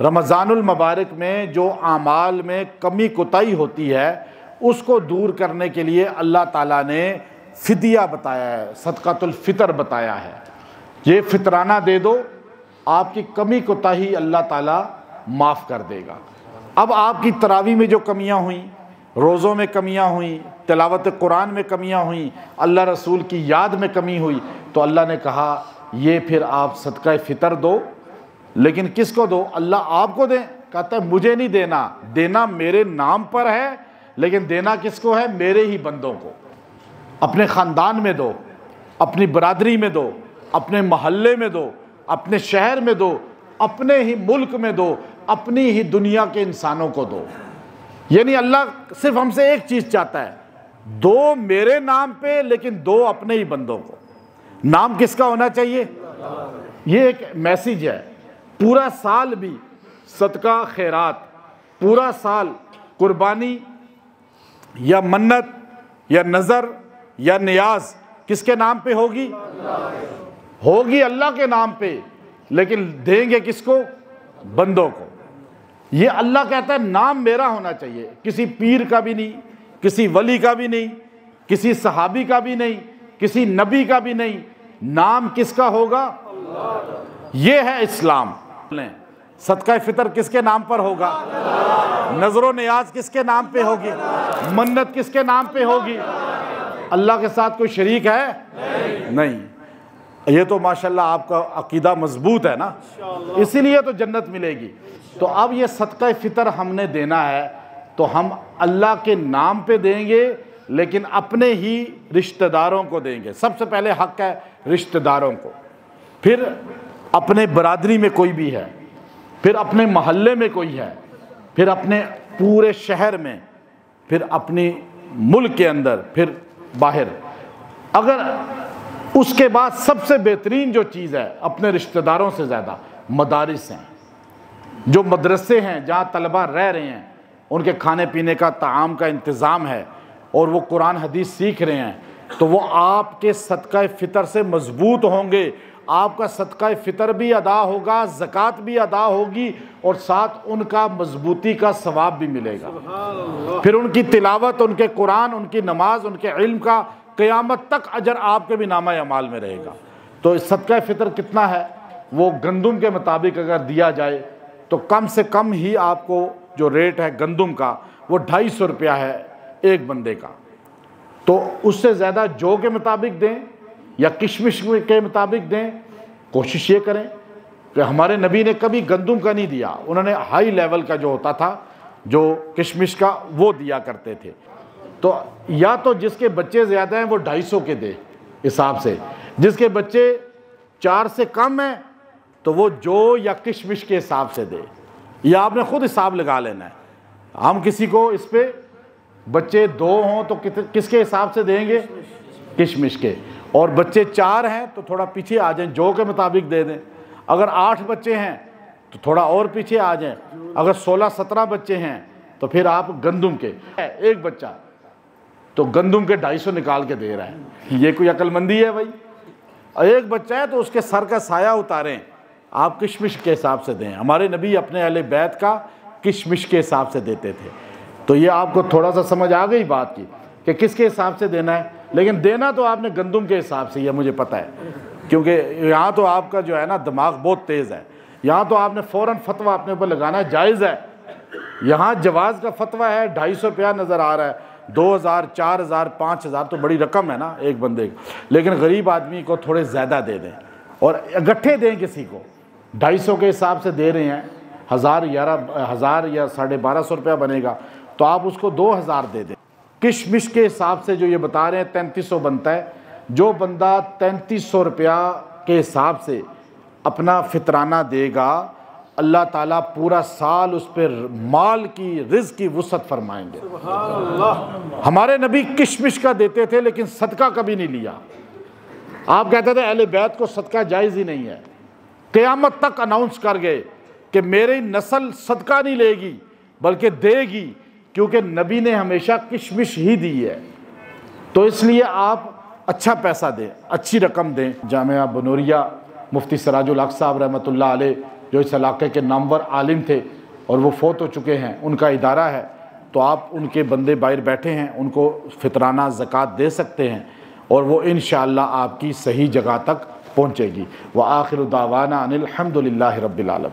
रमज़ानुल मुबारक में जो आमाल में कमी कोताही होती है उसको दूर करने के लिए अल्लाह ताला ने फ़िदिया बताया है, सदक़ातुल फ़ितर बताया है। ये फ़ितराना दे दो, आपकी कमी कोताही अल्लाह ताला माफ़ कर देगा। अब आपकी तरावी में जो कमियां हुई, रोज़ों में कमियां हुई, तिलावत कुरान में कमियां हुई, अल्लाह रसूल की याद में कमी हुई, तो अल्लाह ने कहा ये फिर आप सदका फ़ितर दो। लेकिन किसको दो? अल्लाह आपको दें। कहता है मुझे नहीं देना, देना मेरे नाम पर है, लेकिन देना किसको है? मेरे ही बंदों को। अपने ख़ानदान में दो, अपनी बरादरी में दो, अपने मोहल्ले में दो, अपने शहर में दो, अपने ही मुल्क में दो, अपनी ही दुनिया के इंसानों को दो। यानी अल्लाह सिर्फ हमसे एक चीज़ चाहता है, दो मेरे नाम पे, लेकिन दो अपने ही बंदों को। नाम किसका होना चाहिए? ये एक मैसेज है। पूरा साल भी सदका खैरात, पूरा साल कुर्बानी या मन्नत या नज़र या नियाज किसके नाम पे होगी? होगी अल्लाह के नाम पे, लेकिन देंगे किसको? बंदों को। ये अल्लाह कहता है नाम मेरा होना चाहिए, किसी पीर का भी नहीं, किसी वली का भी नहीं, किसी सहाबी का भी नहीं, किसी नबी का भी नहीं। नाम किसका होगा? ये है इस्लाम। सदका फ़ितर किसके नाम पर होगा? नजरो नियाज किसके नाम पे होगी? मन्नत किसके नाम पे होगी? अल्लाह के साथ कोई शरीक है? नहीं। ये तो माशाल्लाह आपका अकीदा मजबूत है ना, इसीलिए तो जन्नत मिलेगी। तो अब ये सदका फ़ितर हमने देना है, तो हम अल्लाह के नाम पे देंगे, लेकिन अपने ही रिश्तेदारों को देंगे। सबसे पहले हक है रिश्तेदारों को, फिर अपने बरादरी में कोई भी है, फिर अपने मोहल्ले में कोई है, फिर अपने पूरे शहर में, फिर अपनी मुल्क के अंदर, फिर बाहर। अगर उसके बाद सबसे बेहतरीन जो चीज़ है अपने रिश्तेदारों से ज़्यादा मदारिस हैं, जो मदरसे हैं जहाँ तलबा रह रहे हैं, उनके खाने पीने का, ताआम का इंतज़ाम है और वो कुरान हदीस सीख रहे हैं, तो वो आपके सदका फ़ितर से मजबूत होंगे। आपका सदका फ़ितर भी अदा होगा, ज़कात भी अदा होगी, और साथ उनका मजबूती का सवाब भी मिलेगा। फिर उनकी तिलावत, उनके कुरान, उनकी नमाज, उनके इल्म का क़यामत तक अजर आपके भी नामा अमाल में रहेगा। तो सदका फ़ितर कितना है? वो गंदुम के मुताबिक अगर दिया जाए तो कम से कम ही आपको जो रेट है गंदुम का वो 250 रुपया है एक बंदे का। तो उससे ज़्यादा जौ के मुताबिक दें या किशमिश के मुताबिक दें। कोशिश ये करें कि हमारे नबी ने कभी गंदुम का नहीं दिया, उन्होंने हाई लेवल का जो होता था, जो किशमिश का, वो दिया करते थे। तो या तो जिसके बच्चे ज़्यादा हैं वो 250 के दे हिसाब से, जिसके बच्चे 4 से कम हैं तो वो जौ या किशमिश के हिसाब से दे। या आपने खुद हिसाब लगा लेना है। हम किसी को इस पे बच्चे 2 हों तो किसके हिसाब से देंगे? किशमिश के। और बच्चे 4 हैं तो थोड़ा पीछे आ जाएं, जौ के मुताबिक दे दें। अगर 8 बच्चे हैं तो थोड़ा और पीछे आ जाएं। अगर 16-17 बच्चे हैं तो फिर आप गंदुम के, एक बच्चा तो गंदुम के 250 निकाल के दे रहा है। ये कोई अक्लमंदी है भाई? एक बच्चा है तो उसके सर का साया उतारें, आप किशमिश के हिसाब से दें। हमारे नबी अपने अहले बैत का किशमिश के हिसाब से देते थे। तो ये आपको थोड़ा सा समझ आ गई बात की कि किसके हिसाब से देना है। लेकिन देना तो आपने गंदुम के हिसाब से, ये मुझे पता है, क्योंकि यहाँ तो आपका जो है ना दिमाग बहुत तेज़ है। यहाँ तो आपने फ़ौरन फतवा अपने ऊपर लगाना जायज़ है। यहाँ जवाज़ का फतवा है, 250 रुपया नज़र आ रहा है। 2000, 4000, 5000 तो बड़ी रकम है ना एक बंदे की। लेकिन गरीब आदमी को थोड़े ज़्यादा दे दें और इकट्ठे दें। किसी को 250 के हिसाब से दे रहे हैं, 1000 या 1250 रुपया बनेगा, तो आप उसको 2000 दे दें। किशमिश के हिसाब से जो ये बता रहे हैं 3300 बनता है। जो बंदा 3300 रुपया के हिसाब से अपना फितराना देगा, अल्लाह ताला पूरा साल उस पर माल की, रिज़्क़ की वुसअत फरमाएंगे। हमारे नबी किशमिश का देते थे लेकिन सदका कभी नहीं लिया। आप कहते थे अहले बैत को सदका जायज़ ही नहीं है। क़यामत तक अनाउंस कर गए कि मेरी नस्ल सदका नहीं लेगी बल्कि देगी, क्योंकि नबी ने हमेशा किशमिश ही दी है। तो इसलिए आप अच्छा पैसा दें, अच्छी रकम दें। जामिया बनूरिया मुफ्ती सिराजुल हक साहब रहमतुल्लाह अलैह जो इस इलाके के नामवर आलिम थे और वो फौत हो चुके हैं, उनका इदारा है, तो आप उनके बंदे बाहर बैठे हैं, उनको फितराना ज़कात दे सकते हैं और वो इंशाअल्लाह आपकी सही जगह तक पहुँचेगी। व आखिर दावाना अनिल हम्दुलिल्लाहि रब्बिल आलमीन।